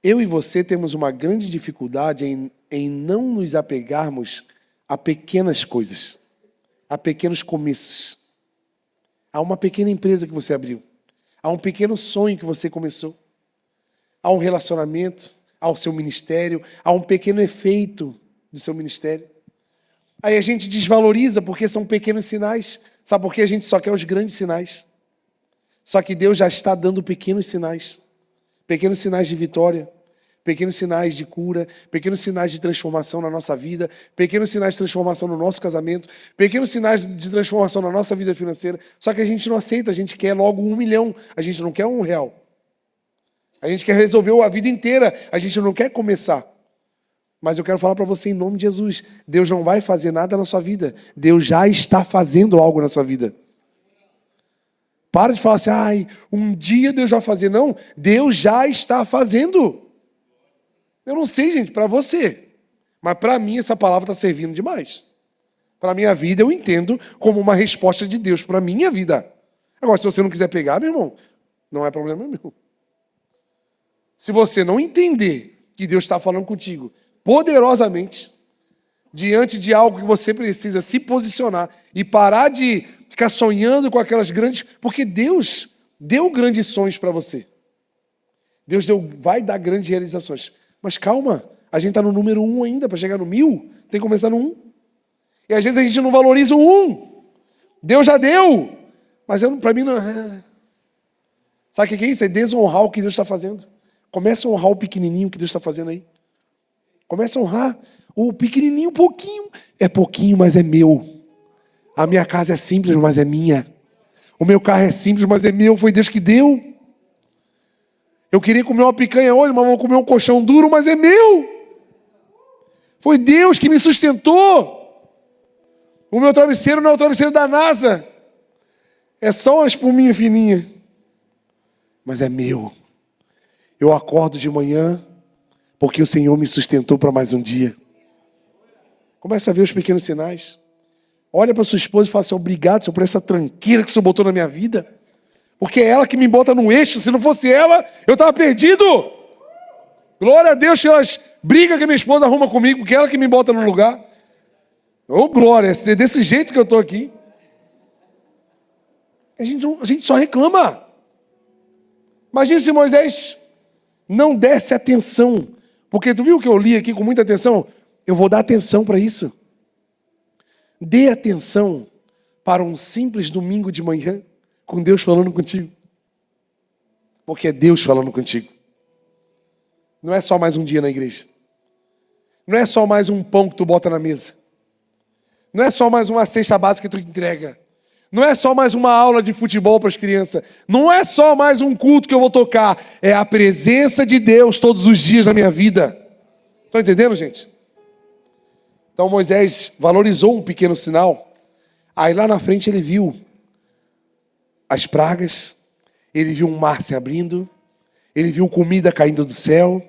Eu e você temos uma grande dificuldade em não nos apegarmos a pequenas coisas, a pequenos começos. Há uma pequena empresa que você abriu, há um pequeno sonho que você começou, há um relacionamento, há o seu ministério, há um pequeno efeito do seu ministério. Aí a gente desvaloriza porque são pequenos sinais. Sabe por quê? A gente só quer os grandes sinais. Só que Deus já está dando pequenos sinais de vitória, pequenos sinais de cura, pequenos sinais de transformação na nossa vida, pequenos sinais de transformação no nosso casamento, pequenos sinais de transformação na nossa vida financeira. Só que a gente não aceita, a gente quer logo 1 milhão, a gente não quer R$1. A gente quer resolver a vida inteira, a gente não quer começar. Mas eu quero falar para você em nome de Jesus, Deus não vai fazer nada na sua vida, Deus já está fazendo algo na sua vida. Para de falar assim, um dia Deus vai fazer. Não, Deus já está fazendo. Eu não sei, gente, para você. Mas para mim essa palavra está servindo demais. Para a minha vida eu entendo como uma resposta de Deus para a minha vida. Agora, se você não quiser pegar, meu irmão, não é problema meu. Se você não entender que Deus está falando contigo poderosamente, diante de algo que você precisa se posicionar e parar de ficar sonhando com aquelas grandes... Porque Deus deu grandes sonhos para você. Deus vai dar grandes realizações. Mas calma, a gente está no número 1 ainda, para chegar no 1000, tem que começar no 1. E às vezes a gente não valoriza o 1. Deus já deu, mas para mim não... Sabe o que é isso? É desonrar o que Deus está fazendo. Começa a honrar o pequenininho que Deus está fazendo aí. Começa a honrar o pequenininho, pouquinho. É pouquinho, mas é meu. A minha casa é simples, mas é minha. O meu carro é simples, mas é meu. Foi Deus que deu. Eu queria comer uma picanha hoje, mas vou comer um colchão duro, mas é meu. Foi Deus que me sustentou. O meu travesseiro não é o travesseiro da NASA. É só uma espuminha fininha. Mas é meu. Eu acordo de manhã porque o Senhor me sustentou para mais um dia. Começa a ver os pequenos sinais. Olha para sua esposa e fala assim, obrigado, Senhor, por essa tranqueira que o Senhor botou na minha vida. Porque é ela que me bota no eixo. Se não fosse ela, eu estava perdido. Glória a Deus pelas brigas que minha esposa arruma comigo, porque é ela que me bota no lugar. Ô, glória, é desse jeito que eu estou aqui. A gente só reclama. Imagina se Moisés não desse atenção. Porque tu viu o que eu li aqui com muita atenção? Eu vou dar atenção para isso. Dê atenção para um simples domingo de manhã com Deus falando contigo. Porque é Deus falando contigo. Não é só mais um dia na igreja. Não é só mais um pão que tu bota na mesa. Não é só mais uma cesta básica que tu entrega. Não é só mais uma aula de futebol para as crianças. Não é só mais um culto que eu vou tocar. É a presença de Deus todos os dias na minha vida. Estão entendendo, gente? Então Moisés valorizou um pequeno sinal. Aí lá na frente ele viu as pragas. ele viu um mar se abrindo, ele viu comida caindo do céu.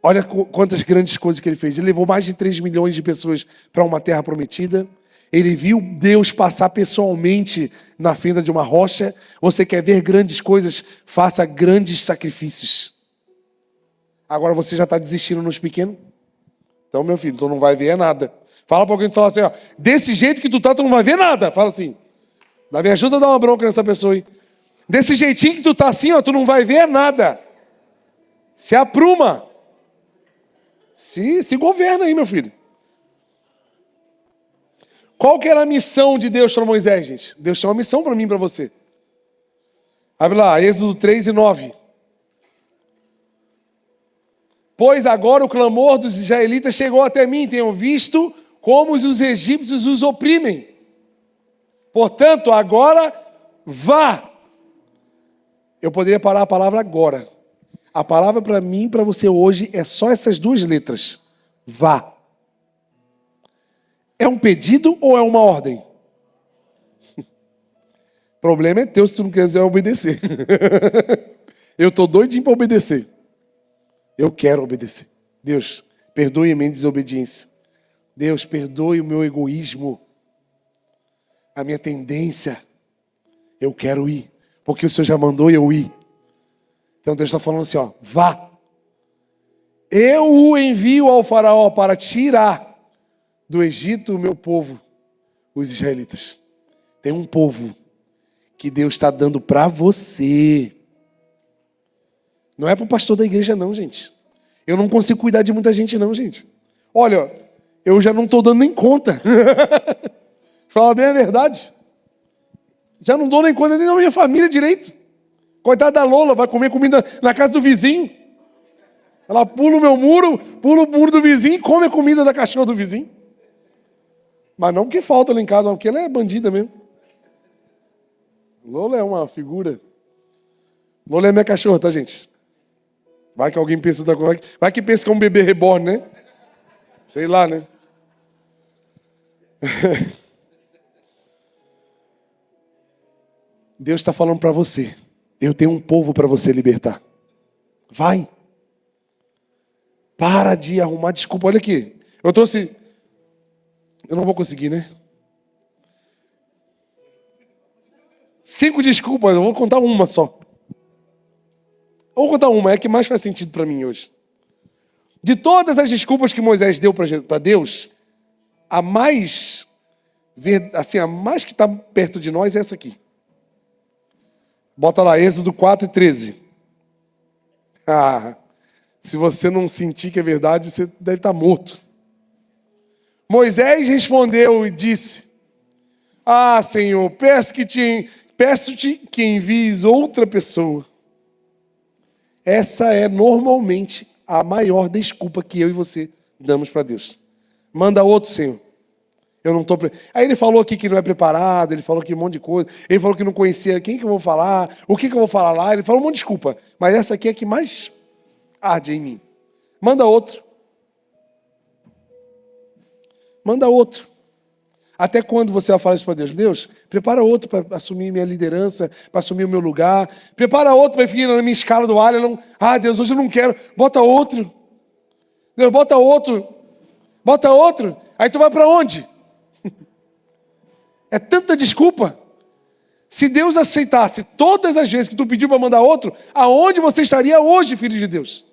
Olha quantas grandes coisas que ele fez. Ele levou mais de 3 milhões de pessoas para uma terra prometida. Ele viu Deus passar pessoalmente na fenda de uma rocha. Você quer ver grandes coisas? Faça grandes sacrifícios. Agora você já está desistindo nos pequenos? Então, meu filho, tu não vai ver nada. Fala para alguém que fala assim, ó, desse jeito que tu tá, tu não vai ver nada. Fala assim, me ajuda a dar uma bronca nessa pessoa aí. Desse jeitinho que tu tá assim, ó, tu não vai ver nada. Se apruma. Se governa aí, meu filho. Qual que era a missão de Deus para Moisés, gente? Deus tinha uma missão para mim e para você. Abre lá, Êxodo 3:9. Pois agora o clamor dos israelitas chegou até mim, tenham visto como os egípcios os oprimem. Portanto, agora vá. Eu poderia parar a palavra agora. A palavra para mim e para você hoje é só essas 2 letras. Vá. É um pedido ou é uma ordem? O problema é teu se tu não quiser obedecer. Eu estou doidinho para obedecer. Eu quero obedecer. Deus, perdoe a minha desobediência. Deus, perdoe o meu egoísmo. A minha tendência. Eu quero ir. Porque o Senhor já mandou eu ir. Então Deus está falando assim, ó, vá. Eu o envio ao faraó para tirar do Egito o meu povo, os israelitas. Tem um povo que Deus está dando para você. Não é para o pastor da igreja não, gente. Eu não consigo cuidar de muita gente não, gente. Olha, eu já não estou dando nem conta. Fala bem a verdade. Já não dou nem conta nem da minha família direito. Coitada da Lola, vai comer comida na casa do vizinho. Ela pula o meu muro, pula o muro do vizinho e come a comida da cachorra do vizinho. Mas não que falta lá em casa, porque ela é bandida mesmo. Lola é uma figura. Lola é minha cachorra, tá, gente? Vai que alguém pensa outra coisa. Vai que pensa que é um bebê reborn, né? Sei lá, né? Deus está falando para você. Eu tenho um povo para você libertar. Vai. Para de arrumar desculpa. Olha aqui. Eu trouxe... Eu não vou conseguir, né? 5 desculpas. Eu vou contar uma só. Eu vou contar uma. É a que mais faz sentido para mim hoje. De todas as desculpas que Moisés deu para Deus, a mais... Assim, a mais que está perto de nós é essa aqui. Bota lá, Êxodo 4:13. Se você não sentir que é verdade, você deve estar morto. Moisés respondeu e disse: Senhor, peço-te que envies outra pessoa. Essa é normalmente a maior desculpa que eu e você damos para Deus. Manda outro, Senhor. Eu não estou... Aí ele falou aqui que não é preparado, ele falou aqui um monte de coisa, ele falou que não conhecia quem que eu vou falar, o que eu vou falar lá, ele falou um monte de desculpa. Mas essa aqui é a que mais arde em mim. Manda outro. Manda outro. Até quando você vai falar isso para Deus? Deus, prepara outro para assumir minha liderança, para assumir o meu lugar. Prepara outro para ficar na minha escala do alho. Deus, hoje eu não quero. Bota outro. Deus, bota outro. Bota outro. Aí tu vai para onde? É tanta desculpa. Se Deus aceitasse todas as vezes que tu pediu para mandar outro, aonde você estaria hoje, filho de Deus?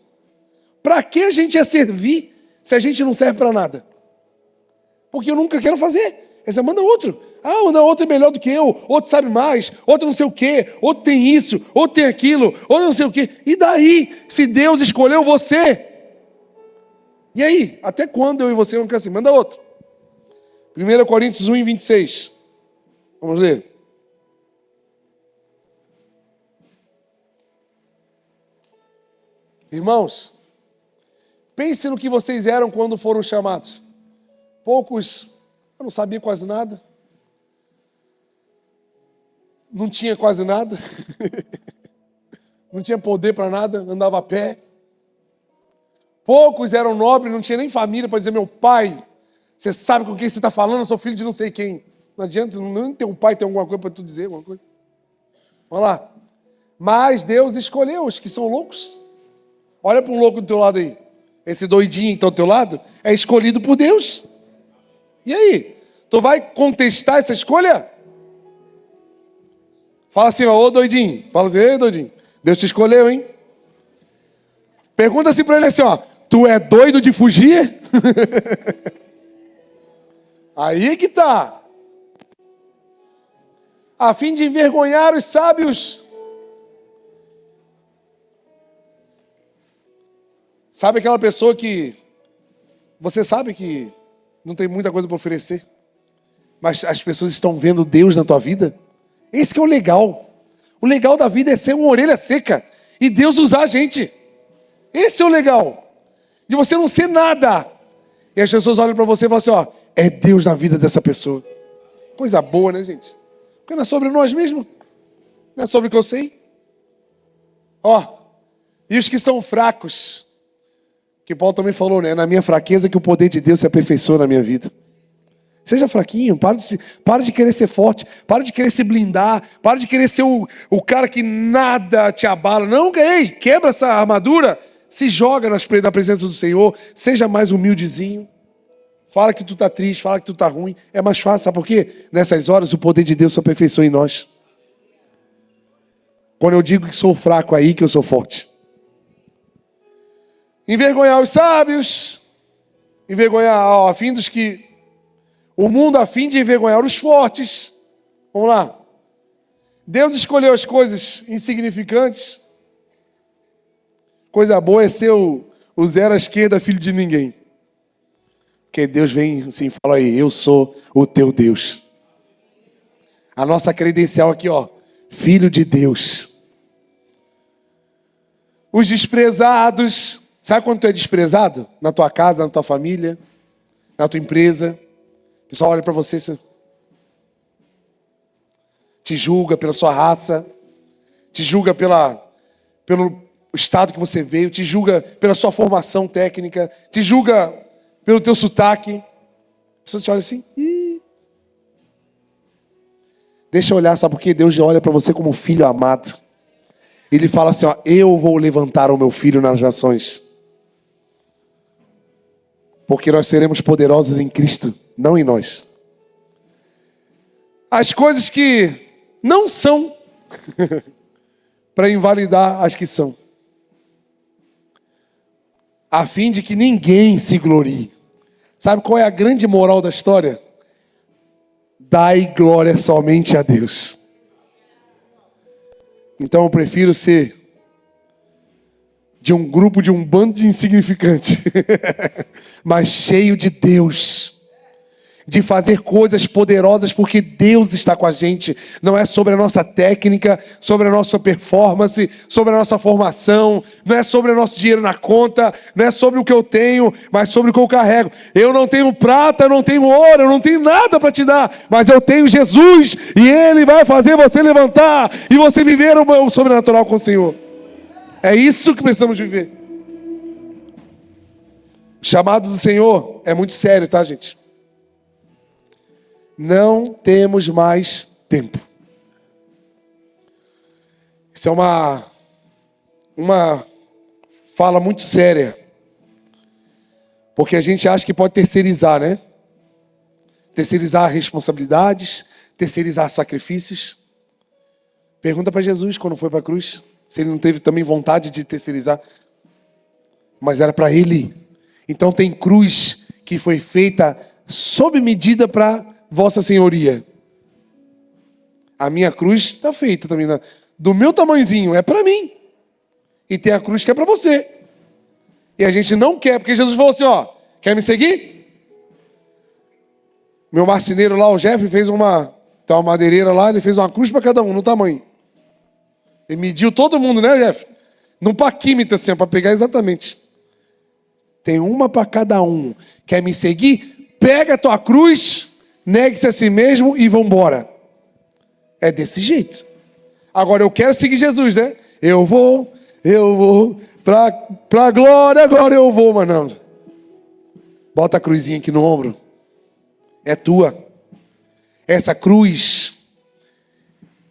Para que a gente ia servir se a gente não serve para nada? Porque eu nunca quero fazer. Aí você manda outro. Manda outro é melhor do que eu. Outro sabe mais. Outro não sei o quê. Outro tem isso. Outro tem aquilo. Outro não sei o quê. E daí? Se Deus escolheu você? E aí? Até quando eu e você vamos ficar assim? Manda outro. 1 Coríntios 1:26. Vamos ler. Irmãos, pense no que vocês eram quando foram chamados. Poucos, eu não sabia quase nada. Não tinha quase nada. Não tinha poder para nada, andava a pé. Poucos eram nobres, não tinha nem família para dizer: meu pai, você sabe com quem você está falando, eu sou filho de não sei quem. Não adianta, nem teu pai ter alguma coisa para tu dizer, alguma coisa. Vamos lá. Mas Deus escolheu os que são loucos. Olha para um louco do teu lado aí. Esse doidinho que está do teu lado é escolhido por Deus. E aí? Tu vai contestar essa escolha? Fala assim, ó, ô doidinho. Fala assim, ei doidinho. Deus te escolheu, hein? Pergunta assim para ele assim, ó. Tu é doido de fugir? Aí que tá. A fim de envergonhar os sábios. Sabe aquela pessoa que você sabe que não tem muita coisa para oferecer, mas as pessoas estão vendo Deus na tua vida? Esse que é o legal. O legal da vida é ser uma orelha seca e Deus usar a gente. Esse é o legal. De você não ser nada. E as pessoas olham para você e falam assim, ó, é Deus na vida dessa pessoa. Coisa boa, né, gente? Porque não é sobre nós mesmos. Não é sobre o que eu sei. Ó, e os que são fracos, que Paulo também falou, né? Na minha fraqueza que o poder de Deus se aperfeiçoa na minha vida. Seja fraquinho, para de querer ser forte, para de querer se blindar, para de querer ser o cara que nada te abala. Não, ei, quebra essa armadura, se joga na presença do Senhor, seja mais humildezinho. Fala que tu tá triste, fala que tu tá ruim. É mais fácil, sabe por quê? Nessas horas o poder de Deus se aperfeiçoa em nós. Quando eu digo que sou fraco, aí que eu sou forte. Envergonhar os sábios, envergonhar a fim dos que... O mundo a fim de envergonhar os fortes. Vamos lá. Deus escolheu as coisas insignificantes. Coisa boa é ser o zero à esquerda, filho de ninguém. Porque Deus vem assim e fala aí, eu sou o teu Deus. A nossa credencial aqui, ó, filho de Deus. Os desprezados. Sabe quando tu é desprezado? Na tua casa, na tua família, na tua empresa. O pessoal olha para você, te julga pela sua raça, te julga pelo estado que você veio, te julga pela sua formação técnica, te julga pelo teu sotaque. A pessoa te olha assim, ih. Deixa eu olhar, sabe por quê? Deus olha para você como filho amado. Ele fala assim, ó, eu vou levantar o meu filho nas nações. Porque nós seremos poderosos em Cristo, não em nós. As coisas que não são, para invalidar as que são. A fim de que ninguém se glorie. Sabe qual é a grande moral da história? Dai glória somente a Deus. Então eu prefiro ser de um grupo, de um bando de insignificantes, mas cheio de Deus, de fazer coisas poderosas, porque Deus está com a gente. Não é sobre a nossa técnica, sobre a nossa performance, sobre a nossa formação, não é sobre o nosso dinheiro na conta, não é sobre o que eu tenho, mas sobre o que eu carrego. Eu não tenho prata, eu não tenho ouro, eu não tenho nada para te dar, mas eu tenho Jesus, e Ele vai fazer você levantar, e você viver o sobrenatural com o Senhor. É isso que precisamos viver. O chamado do Senhor é muito sério, tá, gente? Não temos mais tempo. Isso é uma fala muito séria. Porque a gente acha que pode terceirizar, né? Terceirizar responsabilidades, terceirizar sacrifícios. Pergunta para Jesus quando foi para a cruz, se ele não teve também vontade de terceirizar. Mas era para ele. Então tem cruz que foi feita sob medida para Vossa Senhoria. A minha cruz está feita também do meu tamanhozinho, é para mim. E tem a cruz que é para você. E a gente não quer, porque Jesus falou assim, ó, quer me seguir? Meu marceneiro lá, o Jeff, fez tem uma madeireira lá, ele fez uma cruz para cada um, no tamanho. Ele mediu todo mundo, né, Jeff? Num paquímetro assim, para pegar exatamente. Tem uma para cada um. Quer me seguir? Pega a tua cruz, negue-se a si mesmo e vambora. É desse jeito. Agora eu quero seguir Jesus, né? Eu vou, pra glória, agora eu vou, mas não. Bota a cruzinha aqui no ombro. É tua. Essa cruz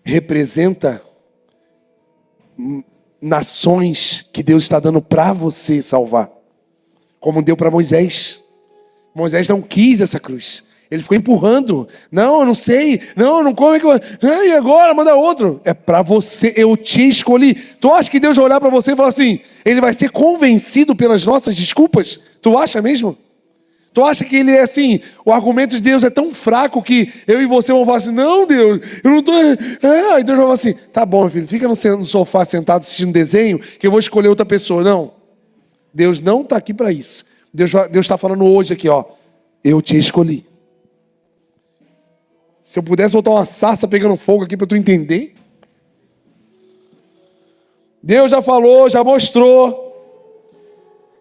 representa nações que Deus está dando para você salvar. Como deu para Moisés. Moisés não quis essa cruz. Ele ficou empurrando. Não, eu não sei. Não, não como é que eu... E agora? Manda outro. É para você. Eu te escolhi. Tu acha que Deus vai olhar para você e falar assim, ele vai ser convencido pelas nossas desculpas? Tu acha mesmo? Tu acha que ele é assim, o argumento de Deus é tão fraco que eu e você vão falar assim, não, Deus, eu não tô... Aí Deus vai falar assim, tá bom, filho, fica no sofá sentado assistindo desenho que eu vou escolher outra pessoa. Não. Deus não está aqui para isso. Deus está falando hoje aqui, ó, eu te escolhi. Se eu pudesse botar uma sarça pegando fogo aqui para tu entender. Deus já falou, já mostrou.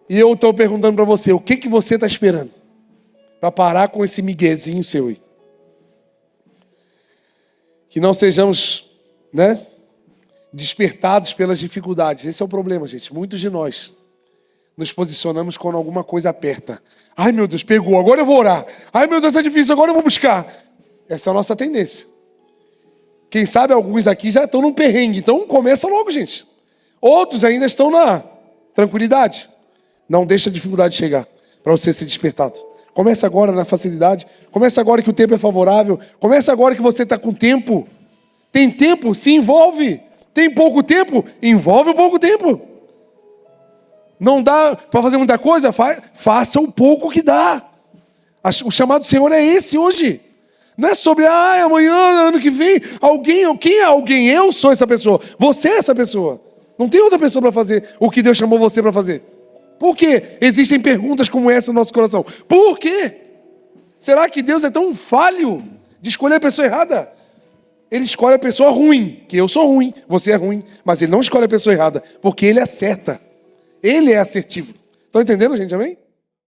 E eu estou perguntando para você, o que você está esperando? Para parar com esse miguezinho seu aí. Que não sejamos, despertados pelas dificuldades. Esse é o problema, gente. Muitos de nós nos posicionamos quando alguma coisa aperta. Ai, meu Deus, pegou, agora eu vou orar. Ai, meu Deus, está difícil, agora eu vou buscar. Essa é a nossa tendência. Quem sabe alguns aqui já estão num perrengue. Então começa logo, gente. Outros ainda estão na tranquilidade. Não deixa a dificuldade chegar para você ser despertado. Começa agora na facilidade. Começa agora que o tempo é favorável. Começa agora que você está com tempo. Tem tempo? Se envolve. Tem pouco tempo? Envolve um pouco tempo. Não dá para fazer muita coisa? Faça o pouco que dá. O chamado do Senhor é esse hoje. Não é sobre, amanhã, ano que vem, quem é alguém? Eu sou essa pessoa. Você é essa pessoa. Não tem outra pessoa para fazer o que Deus chamou você para fazer. Por quê? Existem perguntas como essa no nosso coração. Por quê? Será que Deus é tão falho de escolher a pessoa errada? Ele escolhe a pessoa ruim, que eu sou ruim, você é ruim, mas ele não escolhe a pessoa errada, porque ele acerta. Ele é assertivo. Estão entendendo, gente? Amém?